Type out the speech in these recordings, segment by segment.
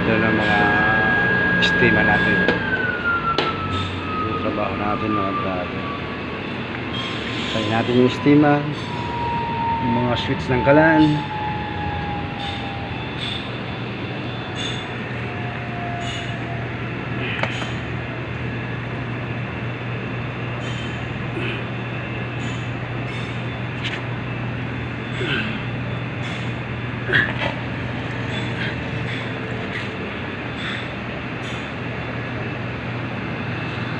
brother ng mga estima natin. Yung trabaho natin mga brother. Tayo natin yung estima, yung mga switch ng kalan.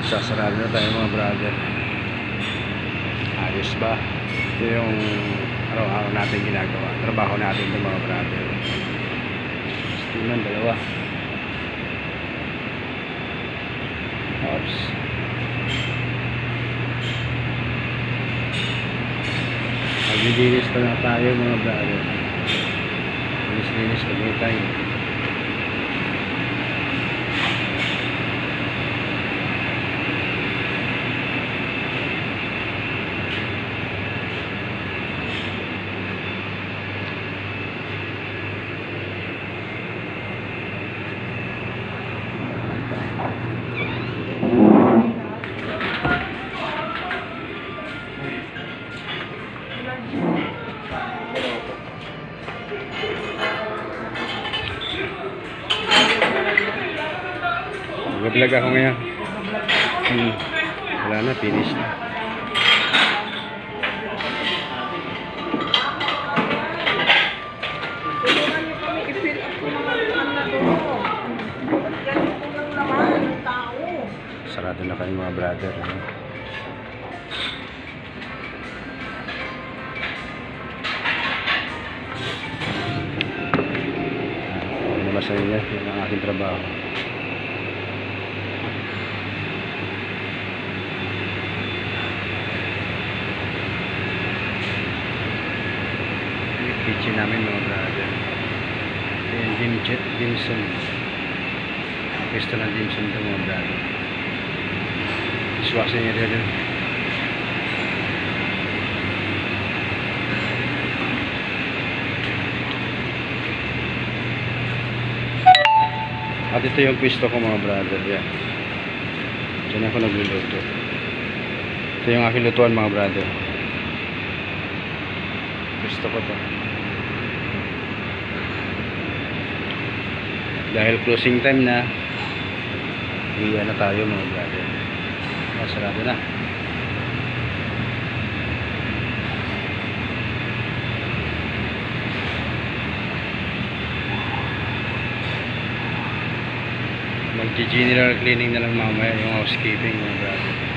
Sasarado na tayo mga brother. Ayos ba? Ito yung araw-araw natin ginagawa. Trabaho natin ito mga brother. Stiman, dalawa. Oops. Maglilinis na tayo mga brother. Linis kami tayo. Mag-vlog ako ngayon. Wala na, finish na. Sarado na kayo mga brother. Ano ba sa inyo? Yan ang aking trabaho. Kitchen namin mga brother. Ito yung dimsum. Pwesto ng dimsum ito mga brother. Dishwashing area din. At ito yung pwesto ko mga brother. Yan. Diyan ako nagluluto. Ito yung aking lutuan mga brother. Pwesto ko to. Dahil closing time na, iyan na tayo mga brother. Sarado na. Mag-general cleaning na lang mamaya yung housekeeping mga brother.